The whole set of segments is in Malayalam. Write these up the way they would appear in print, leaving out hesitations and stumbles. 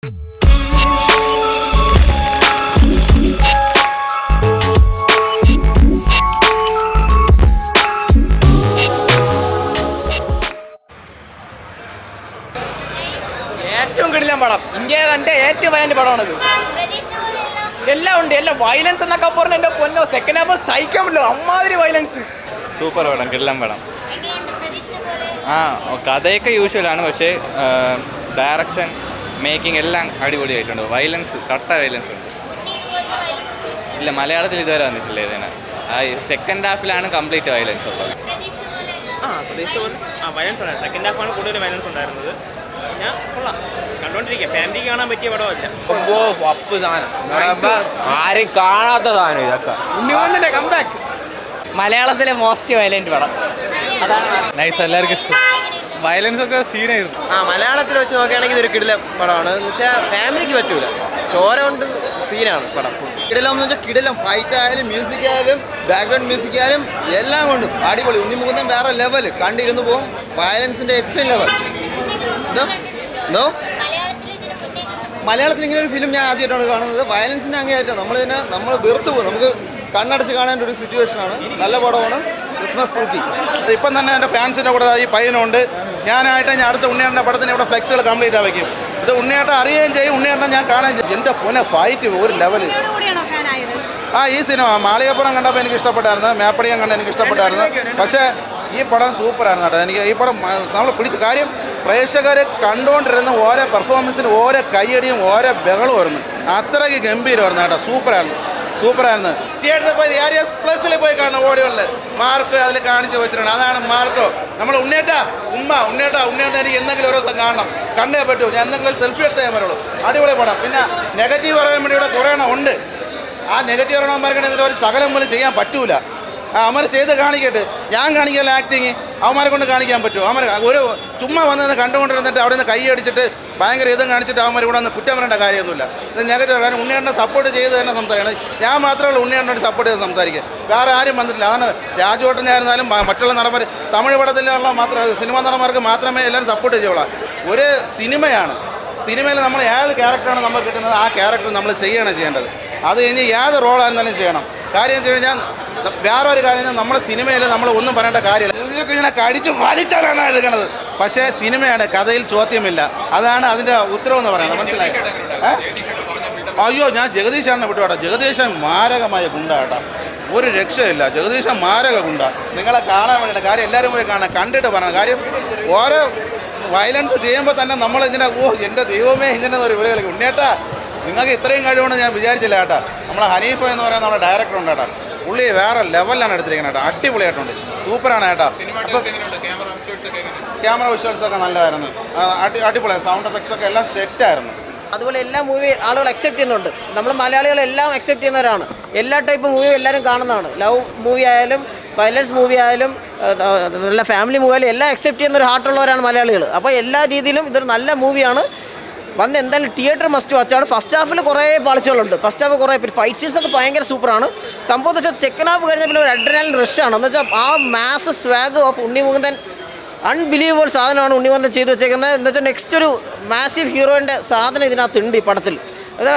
ഏറ്റവും കിടിലൻ പടം, ഇന്ത്യ കണ്ട ഏറ്റവും വയലന്റ് പടമാണത്. എല്ലാം ഉണ്ട്, എല്ലാം വയലൻസ് എന്നൊക്കെ പറഞ്ഞ എൻ്റെ പൊന്നോ, സെക്കൻഡ് ഹാഫ് സഹിക്കാൻ പറ്റില്ല, അമ്മാതിരി വയലൻസ്. സൂപ്പർ പടം, കിടിലൻ പടം. കഥയൊക്കെ യൂഷ്വലാണ്, പക്ഷേ ഡയറക്ഷൻ, മേക്കിംഗ് എല്ലാം അടിപൊളിയായിട്ടുണ്ട്. വയലൻസ്, കട്ട വയലൻസ് ഉണ്ട്. ഇല്ല, മലയാളത്തിൽ ഇതുവരെ വന്നിട്ടില്ല ഇതിന്. സെക്കൻഡ് ഹാഫിലാണ് കംപ്ലീറ്റ് വയലൻസ് ഉള്ളത്. വയലൻസ് ഉണ്ട്, സെക്കൻഡ് ഹാഫാണ് കൂടുതൽ വയലൻസ് ഉണ്ടായിരുന്നത്. ഞാൻ കൊള്ളാം, കണ്ടോണ്ടിരിക്കാം, ഫാമിലിക്ക് കാണാൻ പറ്റിയ പടമല്ല. പപ്പ് സാധനം, ആരും കാണാത്ത സാധനം ഇതൊക്കെ. ഉണ്ണിമൂന്നന്റെ കംബാക്ക്. മലയാളത്തിലെ മോസ്റ്റ് വയലന്റ് പടം അതാണ്. നൈസ്, എല്ലാവർക്കും ഇഷ്ടം. വയലൻസ് ഒക്കെ സീനായിരുന്നു. മലയാളത്തിൽ വെച്ച് നോക്കുകയാണെങ്കിൽ ഇതൊരു കിടിലം പടമാണ്. എന്ന് വെച്ചാൽ ഫാമിലിക്ക് പറ്റൂല, ചോര കൊണ്ട് സീനാണ് പടം. കിടിലം എന്ന് വെച്ചാൽ കിടിലം, ഫൈറ്റ് ആയാലും മ്യൂസിക് ആയാലും ബാക്ക്ഗ്രൗണ്ട് മ്യൂസിക് ആയാലും എല്ലാം കൊണ്ടും അടിപൊളി. ഉണ്ണിമുകുന്ദൻ വേറെ ലെവൽ, കണ്ടിരുന്നു പോകും. വയലൻസിന്റെ എക്സ്ട്രീം ലെവൽ. എന്തോ മലയാളത്തിൽ ഇങ്ങനെ ഒരു ഫിലിം ഞാൻ ആദ്യമായിട്ടാണ് കാണുന്നത്. വയലൻസിൻ്റെ അങ്ങേയറ്റം നമ്മൾ വെറുത്തു പോകും, നമുക്ക് കണ്ണടച്ച് കാണേണ്ട ഒരു സിറ്റുവേഷനാണ്. നല്ല പടമാണ്. ക്രിസ്മസ് തൂക്കി ഇപ്പം തന്നെ എൻ്റെ ഫാൻസിൻ്റെ കൂടെ ഈ പയ്യനുണ്ട്. ഞാനായിട്ട് ഞാൻ അടുത്ത ഉണ്ണിയേട്ടൻ്റെ പടത്തിന് ഇവിടെ ഫ്ലെക്സുകൾ കംപ്ലീറ്റ് ആവയ്ക്കും. ഇത് ഉണ്ണിയേട്ടൻ അറിയുകയും ചെയ്യും, ഉണ്ണിയേട്ടൻ ഞാൻ കാണുകയും ചെയ്യും. എൻ്റെ പൊന്നെ ഫൈറ്റ് ഒരു ലെവല്. ഈ സിനിമ മാളികപ്പുറം കണ്ടപ്പോൾ എനിക്ക് ഇഷ്ടപ്പെട്ടായിരുന്നു, മേപ്പടിയം കണ്ട എനിക്ക് ഇഷ്ടപ്പെട്ടായിരുന്നു. പക്ഷേ ഈ പടം സൂപ്പറായിരുന്നു കേട്ടോ. എനിക്ക് ഈ പടം നമ്മൾ പിടിച്ച കാര്യം, പ്രേക്ഷകർ കണ്ടുകൊണ്ടിരുന്ന ഓരോ പെർഫോമൻസിന് ഓരോ കയ്യടിയും ഓരോ ബഹളമായിരുന്നു. അത്രയ്ക്ക് ഗംഭീരമായിരുന്നു കേട്ടോ. സൂപ്പറായിരുന്നു. തിയേറ്ററിൽ പോയി ARS പ്ലസിൽ പോയി കാണണം. ഓടികളിൽ മാർക്ക് അതിൽ കാണിച്ച് വെച്ചിട്ടുണ്ട്. അതാണ് മാർക്കോ. നമ്മൾ ഉണ്ണിയേട്ടാ എനിക്ക് എന്തെങ്കിലും ഓരോ ദിവസം കാണണം, കണ്ടേ പറ്റൂ. ഞാൻ എന്തെങ്കിലും സെൽഫി എടുത്തേ ഞാൻ വരുള്ളൂ. അടിപൊളി പടം. പിന്നെ നെഗറ്റീവ് പറയാൻ വേണ്ടി ഇവിടെ കുറേ എണ്ണം ഉണ്ട്. ആ നെഗറ്റീവ് പറയണവന്മാർക്ക് ഇതിൽ ഒരു ശകലം പോലും ചെയ്യാൻ പറ്റൂല. അവന്മാർ ചെയ്ത് കാണിക്കട്ടെ. ഞാൻ കാണിക്കാനുള്ള ആക്ടിങ് അവന്മാരെ കൊണ്ട് കാണിക്കാൻ പറ്റുമോ? അവന്മാർ ഒരു ചുമ്മാ വന്ന് കണ്ടുകൊണ്ടിരുന്നിട്ട് അവിടെ നിന്ന് കൈ അടിച്ചിട്ട് ഭയങ്കര ഇതും കാണിച്ചിട്ട് അവന്മാർ ഇവിടെ നിന്ന് കുറ്റം പറയേണ്ട കാര്യമൊന്നുമില്ല. ഇത് നെഗറ്റീവ്. കാരണം ഉണ്ണിയേട്ടനെ സപ്പോർട്ട് ചെയ്ത് തന്നെ സംസാരിക്കണം. ഞാൻ മാത്രമേ ഉണ്ണിയേട്ടനോട് സപ്പോർട്ട് ചെയ്ത് സംസാരിക്കുക, വേറെ ആരും വന്നിട്ടില്ല. അതാണ് രാജുവേട്ടനായിരുന്നാലും മറ്റുള്ള നടന്മാർ, തമിഴ് പടത്തിലുള്ള സിനിമാ നടന്മാർക്ക് മാത്രമേ എല്ലാവരും സപ്പോർട്ട് ചെയ്യുള്ളൂ. ഒരു സിനിമയിൽ നമ്മൾ ഏത് ക്യാരക്ടറാണ് നമുക്ക് കിട്ടുന്നത്, ആ ക്യാരക്ടർ നമ്മൾ ചെയ്യേണ്ടത്. അത് കഴിഞ്ഞ് ഏത് റോളായിരുന്നാലും ചെയ്യണം. കാര്യം വെച്ച് കഴിഞ്ഞാൽ വേറെ ഒരു കാര്യം, നമ്മുടെ സിനിമയിൽ നമ്മൾ ഒന്നും പറയേണ്ട കാര്യമില്ല. ഇതൊക്കെ ഇങ്ങനെ കടിച്ച് വലിച്ചാലാണ് എടുക്കുന്നത്. പക്ഷേ സിനിമയാണ്, കഥയിൽ ചോദ്യമില്ല. അതാണ് അതിൻ്റെ ഉത്തരവെന്ന് പറയുന്നത്. മനസ്സിലായി? അയ്യോ, ഞാൻ ജഗദീശാണ് വിട്ടുപോട്ടെ. ജഗദീശൻ മാരകമായ ഗുണ്ട കേട്ടോ, ഒരു രക്ഷയില്ല. ജഗദീശൻ മാരക ഗുണ്ട. നിങ്ങളെ കാണാൻ വേണ്ടിയിട്ട് കാര്യം എല്ലാവരും പോയി കാണാൻ, കണ്ടിട്ട് പറയണം. കാര്യം ഓരോ വയലൻസ് ചെയ്യുമ്പോൾ തന്നെ നമ്മളിങ്ങനെ എൻ്റെ ദൈവമേ ഇങ്ങനെ ഒരു വിളി കളിക്കും. ഉണ്ണിയേട്ടാ, നിങ്ങൾക്ക് ഇത്രയും കഴിവുണ്ടെന്ന് ഞാൻ വിചാരിച്ചില്ല കേട്ടോ. നമ്മളെ ഹനീഫ എന്ന് പറയുന്ന നമ്മുടെ ഡയറക്ടർ ഉണ്ട് കേട്ടോ. പുള്ളി വേറെ ലെവലിലാണ് എടുത്തിരിക്കുന്നത് കേട്ടോ. അടിപൊളിയായിട്ടുണ്ട്, സൂപ്പറാണ് കേട്ടോ. അപ്പോൾ ക്യാമറ വിഷ്വൽസ് ഒക്കെ നല്ലതായിരുന്നു, അടിപൊളിയായി. സൗണ്ട് എഫക്ട്സ് ഒക്കെ എല്ലാം സെറ്റായിരുന്നു. അതുപോലെ എല്ലാ മൂവി ആളുകൾ അക്സെപ്റ്റ് ചെയ്യുന്നുണ്ട്. നമ്മൾ മലയാളികളെല്ലാം അക്സെപ്റ്റ് ചെയ്യുന്നവരാണ്. എല്ലാ ടൈപ്പ് മൂവിയും എല്ലാവരും കാണുന്നതാണ്. ലവ് മൂവി ആയാലും വയലൻസ് മൂവി ആയാലും നല്ല ഫാമിലി മൂവി ആയാലും എല്ലാം അക്സെപ്റ്റ് ചെയ്യുന്ന ഒരു ഹാർട്ടുള്ളവരാണ് മലയാളികൾ. അപ്പോൾ എല്ലാ രീതിയിലും ഇതൊരു നല്ല മൂവിയാണ്. വന്ന് എന്തായാലും തിയേറ്റർ മസ്റ്റ് വാച്ചാണ്. ഫസ്റ്റ് ഹാഫിൽ കുറേ പാളിച്ചുകളുണ്ട്. ഫസ്റ്റ് ഹാഫ് കുറേ ഫൈറ്റ് സീൻസ് ഒക്കെ ഭയങ്കര സൂപ്പറാണ്. സംഭവം എന്ന് വെച്ചാൽ സെക്കൻഡ് ഹാഫ് കഴിഞ്ഞാൽ പിന്നെ ഒരു അഡ്രിനാലിൻ റഷാണ്. എന്ന് വെച്ചാൽ ആ mass swag of Unni Mukundan, unbelievable സാധനമാണ് ഉണ്ണിമുകുന്ദൻ ചെയ്തു വെച്ചേക്കുന്നത്. എന്ന് വെച്ചാൽ നെക്സ്റ്റ് ഒരു മാസീവ് ഹീറോയിൻ്റെ സാധനം ഇതിനകത്തുണ്ട് ഈ പടത്തിൽ. അത്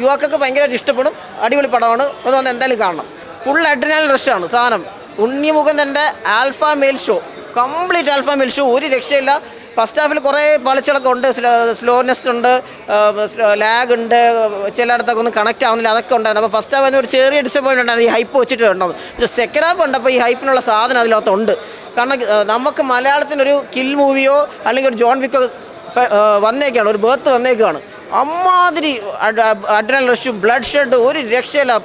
യുവാക്കൾക്ക് ഭയങ്കരമായിട്ട് ഇഷ്ടപ്പെടും. അടിപൊളി പടമാണ്. അത് വന്ന് എന്തായാലും കാണണം. ഫുൾ അഡ്രിനാലിൻ റഷാണ് സാധനം. ഉണ്ണിമുകുന്ദൻ്റെ alpha male show, complete alpha male show, ഒരു രക്ഷയില്ല. ഫസ്റ്റ് ഹാഫിൽ കുറേ പാളിച്ചകളൊക്കെ ഉണ്ട്, സ്ലോനെസ് ഉണ്ട്, ലാഗ് ഉണ്ട്, ചിലയിടത്തൊക്കെ ഒന്നും കണക്റ്റ് ആവുന്നില്ല, അതൊക്കെ ഉണ്ടായിരുന്നു. അപ്പോൾ ഫസ്റ്റ് ഹാഫ് ഒരു ചെറിയ ഡിസപ്പോയിൻറ്റ് ഉണ്ടായിരുന്നു, ഈ ഹൈപ്പ് വെച്ചിട്ട് ഉണ്ടാവും. പക്ഷേ സെക്കൻഡ് ഹാഫ് ഉണ്ട്, അപ്പോൾ ഈ ഹൈപ്പിനുള്ള സാധനം അതിനകത്തുണ്ട്. കാരണം നമുക്ക് മലയാളത്തിനൊരു കിൽ മൂവിയോ അല്ലെങ്കിൽ ഒരു ജോൺ വിക്കോ വന്നേക്കാണ്, ഒരു ബേർത്ത് വന്നേക്കാണ്. അമ്മാതിരി അഡ്രിനൽ റഷ്, ബ്ലഡ് ഷെഡ്, ഒരു രക്ഷയില്ല.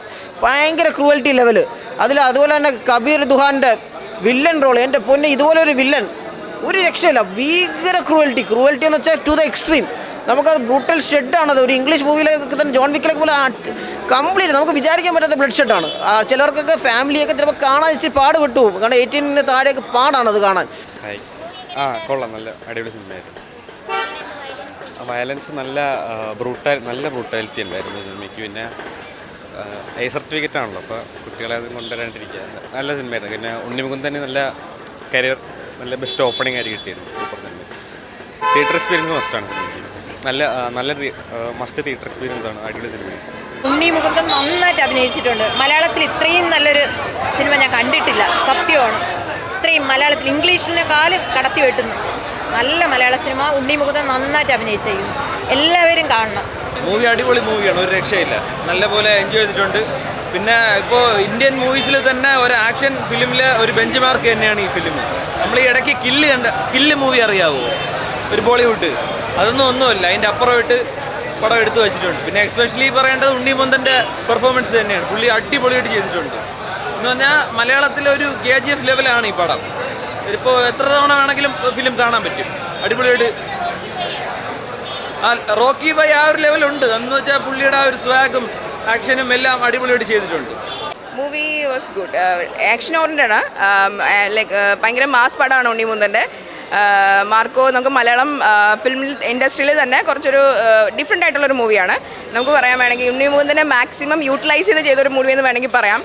ഭയങ്കര ക്രൂവൽറ്റി ലെവല് അതുപോലെ തന്നെ കബീർ ദുഹാൻ്റെ വില്ലൻ റോൾ, എൻ്റെ പൊന്നെ, ഇതുപോലെ ഒരു വില്ലൻ ഒരു രക്ഷയില്ല. ഭീകര ക്രൂവൽറ്റി എന്ന് വെച്ചാൽ ടു ദ എക്സ്ട്രീം. നമുക്കത് ബ്രൂട്ടൽ ഷെഡാണത്. ഒരു ഇംഗ്ലീഷ് മൂവിയിലൊക്കെ തന്നെ ജോൺ വിക്കിലൊക്കെ പോലെ കംപ്ലീറ്റ് നമുക്ക് വിചാരിക്കാൻ പറ്റാത്ത ബ്ലഡ് ഷെഡാണ്. ചിലർക്കൊക്കെ ഫാമിലിയൊക്കെ ചിലപ്പോൾ കാണാൻ ഇച്ചിരി പാട് വിട്ടു പോകും. കാരണം 18 താഴെയൊക്കെ പാടാണത് കാണാൻ. കൊള്ളാം, നല്ല അടിപൊളി സിനിമയായിരുന്നു. വയലൻസ് നല്ല ബ്രൂട്ടാലിറ്റി അല്ലായിരുന്നു സിനിമയ്ക്ക്. പിന്നെ സർട്ടിഫിക്കറ്റ് ആണല്ലോ, അപ്പോൾ കുട്ടികളെ അത് കൊണ്ടുവരാണ്ടിരിക്കുക. നല്ല സിനിമയായിരുന്നു. പിന്നെ ഉണ്ണിമുകുന്ദന് നല്ല കരിയർ, നല്ല ബെസ്റ്റ് ഓപ്പണിംഗ് ആയിട്ട് കിട്ടിയിരുന്നു. Super cinema. തിയേറ്റർ എക്സ്പീരിയൻസ് മസ്റ്റാണ് സിനിമയ്ക്ക്. നല്ല മസ്റ്റ് തിയേറ്റർ എക്സ്പീരിയൻസ് ആണ്. അടിപൊളി സിനിമ. ഉണ്ണി മുകുന്ദൻ നന്നായിട്ട് അഭിനയിച്ചിട്ടുണ്ട്. മലയാളത്തിൽ ഇത്രയും നല്ലൊരു സിനിമ ഞാൻ കണ്ടിട്ടില്ല, സത്യമാണ്. ഇത്രയും മലയാളത്തിൽ ഇംഗ്ലീഷിനെക്കാളും കടത്തി വെട്ടുന്നു. നല്ല മലയാള സിനിമ. ഉണ്ണി മുകുന്ദൻ നന്നായിട്ട് അഭിനയിച്ചിരിക്കുന്നു. എല്ലാവരും കാണണം. മൂവി അടിപൊളി മൂവിയാണ്, ഒരു രക്ഷയില്ല. നല്ലപോലെ എൻജോയ് ചെയ്തിട്ടുണ്ട്. പിന്നെ ഇപ്പോൾ ഇന്ത്യൻ മൂവീസിൽ തന്നെ ഒരു ആക്ഷൻ ഫിലിമിലെ ഒരു ബെഞ്ച് മാർക്ക് തന്നെയാണ് ഈ ഫിലിം. നമ്മൾ ഈ ഇടയ്ക്ക് കില്ല് മൂവി അറിയാവോ, ഒരു ബോളിവുഡ്, അതൊന്നും ഒന്നുമില്ല, അതിൻ്റെ അപ്പുറമായിട്ട് പടം എടുത്തു വെച്ചിട്ടുണ്ട്. പിന്നെ എക്സ്പെഷ്യലി പറയേണ്ടത് ഉണ്ണി മുകുന്ദൻ്റെ പെർഫോമൻസ് തന്നെയാണ്. പുള്ളി അടിപൊളിയായിട്ട് ചെയ്തിട്ടുണ്ട്. എന്ന് പറഞ്ഞാൽ മലയാളത്തിലെ ഒരു KGF ലെവലാണ് ഈ പടം. ഇപ്പോൾ എത്ര തവണ വേണമെങ്കിലും ഫിലിം കാണാൻ പറ്റും. അടിപൊളിയായിട്ട് റോക്കി ബൈ ആ ഒരു ലെവലുണ്ട്. എന്ന് വെച്ചാൽ പുള്ളിയുടെ ആ ഒരു സ്വാഗും ആക്ഷനും എല്ലാം അടിപൊളിയായിട്ട് ചെയ്തിട്ടുണ്ട്. Movie was good. Action oriented ആണ്. ലൈക്ക് ഭയങ്കര മാസ് പടമാണ് ഉണ്ണി മുകുന്ദൻ്റെ. മാർക്കോ നമുക്ക് മലയാളം ഫിലിം ഇൻഡസ്ട്രിയിൽ തന്നെ കുറച്ചൊരു ഡിഫറെൻ്റ് ആയിട്ടുള്ളൊരു മൂവിയാണ്. നമുക്ക് പറയാൻ വേണമെങ്കിൽ ഉണ്ണി മുകുന്ദനെ മാക്സിമം യൂട്ടിലൈസ് ചെയ്തൊരു മൂവി എന്ന് വേണമെങ്കിൽ പറയാം.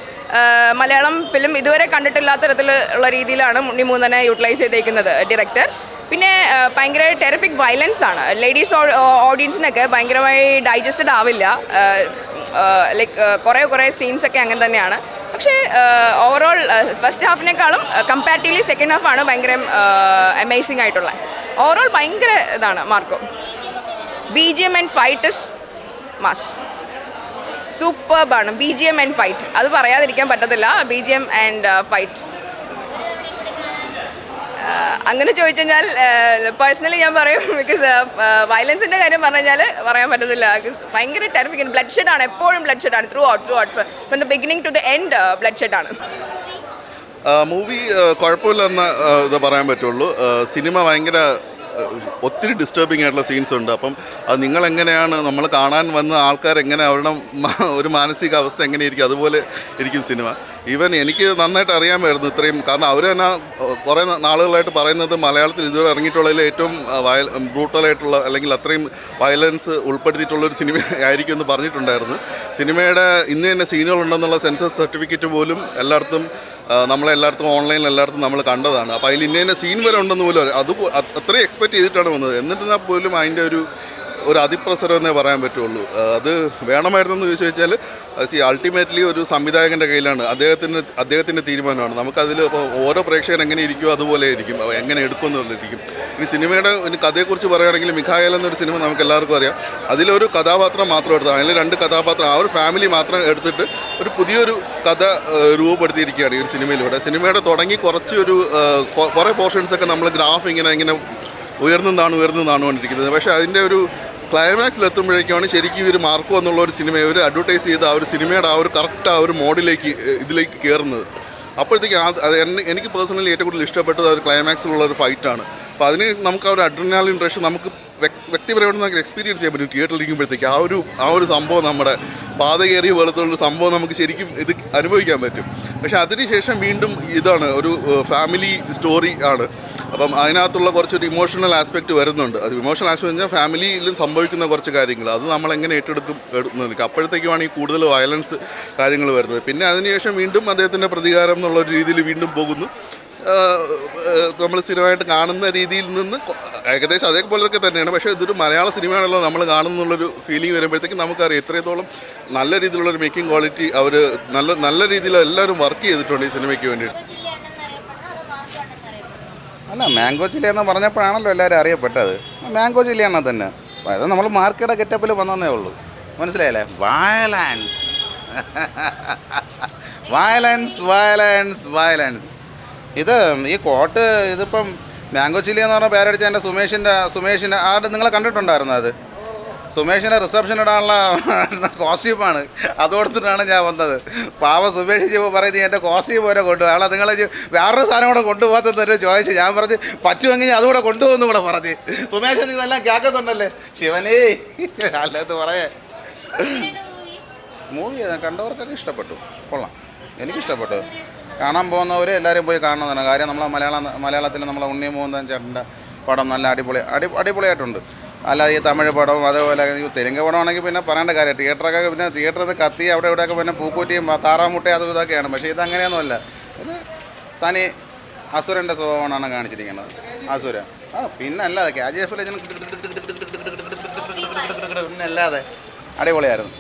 മലയാളം ഫിലിം ഇതുവരെ കണ്ടിട്ടില്ലാത്ത തരത്തിലുള്ള രീതിയിലാണ് ഉണ്ണി മുകുന്ദനെ യൂട്ടിലൈസ് ചെയ്തേക്കുന്നത് ഡയറക്ടർ. പിന്നെ ഭയങ്കര ടെറിഫിക് വയലൻസ് ആണ്. ലേഡീസ് ഓഡിയൻസിനൊക്കെ ഭയങ്കരമായി ഡൈജസ്റ്റഡ് ആവില്ല. ലൈക്ക് കുറേ സീൻസൊക്കെ അങ്ങനെ തന്നെയാണ്. പക്ഷേ ഓവറോൾ ഫസ്റ്റ് ഹാഫിനേക്കാളും കമ്പാരിറ്റീവ്ലി സെക്കൻഡ് ഹാഫാണ് ഭയങ്കര അമേസിംഗ് ആയിട്ടുള്ള. ഓവറോൾ ഭയങ്കര ഇതാണ് Marco. BGM and fight is must. സൂപ്പർബാണ് BGM ആൻഡ് ഫൈറ്റ്. അത് പറയാതിരിക്കാൻ പറ്റത്തില്ല. BGM ആൻഡ് ഫൈറ്റ് അങ്ങനെ ചോദിച്ചു കഴിഞ്ഞാൽ പേഴ്സണലി ഞാൻ പറയും. ബിക്കോസ് വയലൻസിൻ്റെ കാര്യം പറഞ്ഞു കഴിഞ്ഞാൽ പറയാൻ പറ്റത്തില്ല. ഭയങ്കര ടെറിഫിക് ബ്ലഡ് ഷെഡാണ്. എപ്പോഴും ബ്ലഡ് ഷെഡാണ്. Throughout from the beginning to the end blood ഷെഡാണ്. മൂവി കുഴപ്പമില്ലെന്ന് ഇത് പറയാൻ പറ്റുള്ളൂ. സിനിമ ഭയങ്കര ഒത്തിരി ഡിസ്റ്റർബിംഗ് ആയിട്ടുള്ള സീൻസ് ഉണ്ട്. അപ്പം അത് നിങ്ങളെങ്ങനെയാണ് നമ്മൾ കാണാൻ വന്ന ആൾക്കാരെങ്ങനെ അവരുടെ ഒരു മാനസികാവസ്ഥ എങ്ങനെയിരിക്കും അതുപോലെ ഇരിക്കും സിനിമ. ഈവൻ എനിക്ക് നന്നായിട്ട് അറിയാമായിരുന്നു ഇത്രയും, കാരണം അവർ തന്നെ കുറേ നാളുകളായിട്ട് പറയുന്നത് മലയാളത്തിൽ ഇതുവരെ ഇറങ്ങിയിട്ടുള്ളതിൽ ഏറ്റവും ബ്രൂട്ടലായിട്ടുള്ള അല്ലെങ്കിൽ അത്രയും വയലൻസ് ഉൾപ്പെടുത്തിയിട്ടുള്ളൊരു സിനിമ ആയിരിക്കും എന്ന് പറഞ്ഞിട്ടുണ്ടായിരുന്നു. സിനിമയുടെ ഇന്ന് തന്നെ സീനുകളുണ്ടെന്നുള്ള സെൻസസ് സർട്ടിഫിക്കറ്റ് പോലും നമ്മളെല്ലായിടത്തും ഓൺലൈനിൽ എല്ലായിടത്തും നമ്മൾ കണ്ടതാണ്. അപ്പോൾ അതിൽ ഇന്ന സീൻ വരെ ഉണ്ടെന്ന് പോലും അത് അത്രയും എക്സ്പെക്റ്റ് ചെയ്തിട്ടാണ് വന്നത്. എന്നിരുന്നാൽ പോലും അതിൻ്റെ ഒരു അതിപ്രസരം എന്നേ പറയാൻ പറ്റുള്ളൂ. അത് വേണമായിരുന്നെന്ന് ചോദിച്ചു കഴിഞ്ഞാൽ അൾട്ടിമേറ്റ്ലി ഒരു സംവിധായകൻ്റെ കയ്യിലാണ്. അദ്ദേഹത്തിൻ്റെ തീരുമാനമാണ്. നമുക്കതിൽ ഇപ്പോൾ ഓരോ പ്രേക്ഷകൻ എങ്ങനെ ഇരിക്കുമോ അതുപോലെ ഇരിക്കും, എങ്ങനെ എടുക്കുമെന്നുള്ളതിരിക്കും. ഇനി സിനിമയുടെ കഥയെക്കുറിച്ച് പറയുകയാണെങ്കിൽ മിഖായേൽ എന്നൊരു സിനിമ നമുക്ക് എല്ലാവർക്കും അറിയാം. അതിലൊരു കഥാപാത്രം മാത്രം എടുത്താണ്. അതിൽ 2 കഥാപാത്രം, ആ ഒരു ഫാമിലി മാത്രം എടുത്തിട്ട് ഒരു പുതിയൊരു കഥ രൂപപ്പെടുത്തിയിരിക്കുകയാണ് ഈ ഒരു സിനിമയിലൂടെ. സിനിമയുടെ തുടങ്ങി കുറേ പോർഷൻസൊക്കെ നമ്മൾ ഗ്രാഫ് ഇങ്ങനെ ഉയർന്നു കൊണ്ടിരിക്കുന്നത്. പക്ഷേ അതിൻ്റെ ഒരു ക്ലൈമാക്സിലെത്തുമ്പോഴേക്കാണ് ശരിക്കും ഇവർ മാർക്കോ എന്നുള്ള ഒരു സിനിമ ഇവർ അഡ്വർട്ടൈസ് ചെയ്ത് ആ ഒരു സിനിമയുടെ ആ ഒരു കറക്റ്റ് ആ ഒരു ഇതിലേക്ക് കയറുന്നത്. അപ്പോഴത്തേക്ക് എനിക്ക് പേഴ്സണലി ഏറ്റവും കൂടുതൽ ഇഷ്ടപ്പെട്ടത് ആ ഒരു ക്ലൈമാക്സിലുള്ള ഒരു ഫൈറ്റാണ്. അപ്പോൾ അതിന് നമുക്ക് ആ ഒരു അഡ്രിനാലിൻ റഷ് നമുക്ക് വ്യക്തിപരമായിട്ട് നമുക്ക് എക്സ്പീരിയൻസ് ചെയ്യാൻ പറ്റും. തിയേറ്ററിലിരിക്കുമ്പോഴത്തേക്ക് ആ ഒരു സംഭവം, നമ്മുടെ പാത കയറിയ പോലത്തുള്ളൊരു സംഭവം നമുക്ക് ശരിക്കും ഇത് അനുഭവിക്കാൻ പറ്റും. പക്ഷേ അതിനുശേഷം വീണ്ടും ഇതാണ് ഒരു ഫാമിലി സ്റ്റോറി ആണ്. അപ്പം അതിനകത്തുള്ള കുറച്ചൊരു ഇമോഷണൽ ആസ്പെക്റ്റ് വരുന്നുണ്ട്. അത് ഇമോഷണൽ ആസ്പെക്ട് എന്ന് വെച്ചാൽ ഫാമിലിയിലും സംഭവിക്കുന്ന കുറച്ച് കാര്യങ്ങൾ അത് നമ്മളെങ്ങനെ ഏറ്റെടുക്കും അപ്പോഴത്തേക്കുമാണ് ഈ കൂടുതൽ വയലൻസ് കാര്യങ്ങൾ വരുന്നത്. പിന്നെ അതിനുശേഷം വീണ്ടും അദ്ദേഹത്തിൻ്റെ പ്രതികാരം എന്നുള്ളൊരു രീതിയിൽ വീണ്ടും പോകുന്നു. നമ്മൾ സ്ഥിരമായിട്ട് കാണുന്ന രീതിയിൽ നിന്ന് ഏകദേശം അതേപോലൊക്കെ തന്നെയാണ്. പക്ഷേ ഇതൊരു മലയാള സിനിമയാണല്ലോ നമ്മൾ കാണുന്നുള്ളൊരു ഫീലിംഗ് വരുമ്പോഴത്തേക്കും നമുക്കറിയാം എത്രത്തോളം നല്ല രീതിയിലുള്ളൊരു മേക്കിംഗ് ക്വാളിറ്റി അവർ നല്ല രീതിയിൽ എല്ലാവരും വർക്ക് ചെയ്തിട്ടുണ്ട് ഈ സിനിമയ്ക്ക് വേണ്ടിയിട്ട്. അല്ല, മാംഗോ ചില്ലി എന്ന് പറഞ്ഞപ്പോഴാണല്ലോ എല്ലാവരും അറിയപ്പെട്ടത്. മാംഗോ ചില്ലിയാണോ തന്നെ. അത് നമ്മൾ മാർക്കയുടെ ഗെറ്റപ്പിൽ വന്നതേ ഉള്ളൂ. മനസ്സിലായില്ലേ? Violence violence violence violence. ഈ കോട്ട് ഇതിപ്പം മാംഗോ ചില്ലി എന്ന് പറഞ്ഞ പേരടിച്ച എൻ്റെ സുമേഷിൻ്റെ ആരുടെ നിങ്ങൾ കണ്ടിട്ടുണ്ടായിരുന്നു? അത് സുമേഷിൻ്റെ റിസപ്ഷൻ ഇടാനുള്ള കോസ്റ്റ്യൂമാണ്. അത് കൊടുത്തിട്ടാണ് ഞാൻ വന്നത്. പാവ സുമേഷ് ജീവ പറയുന്നത് എൻ്റെ കോസ്റ്റ്യൂം പോലെ കൊണ്ടുപോകും. അയാളെ നിങ്ങൾ വേറൊരു സാധനം കൂടെ കൊണ്ടുപോകാത്തതൊരു ചോദിച്ചു. ഞാൻ പറഞ്ഞ് പറ്റുമെങ്കിൽ അതുകൂടെ കൊണ്ടുപോകുന്നു കൂടെ പറഞ്ഞ്. സുമേഷ് നിങ്ങളെല്ലാം കേൾക്കുന്നുണ്ടല്ലേ? ശിവനേ അല്ലാത്ത പറയേ. മൂവി കണ്ടവർക്കൊക്കെ ഇഷ്ടപ്പെട്ടു, കൊള്ളാം, എനിക്കിഷ്ടപ്പെട്ടു. കാണാൻ പോകുന്നവർ എല്ലാവരും പോയി കാണണമെന്നാണ് കാര്യം. മലയാളത്തിൽ നമ്മളെ ഉണ്ണി മുകുന്ദൻ ചേട്ടൻ്റെ പടം നല്ല അടിപൊളിയായിട്ടുണ്ട്. അല്ലാതെ ഈ തമിഴ് പടവും അതേപോലെ തെലുങ്ക് പടമാണെങ്കിൽ പിന്നെ പറയേണ്ട കാര്യം. തിയേറ്ററിൽ നിന്ന് കത്തി അവിടെ ഇവിടെയൊക്കെ പിന്നെ പൂക്കൂറ്റിയും താറാമുട്ടയും അതും ഇതൊക്കെയാണ്. പക്ഷേ ഇതങ്ങനെയൊന്നുമല്ല. ഇത് തനി അസുരൻ്റെ സ്വഭാവമാണ് കാണിച്ചിരിക്കുന്നത്. അസുര പിന്നെ അല്ലാതെ KGF പിന്നെ അല്ലാതെ അടിപൊളിയായിരുന്നു.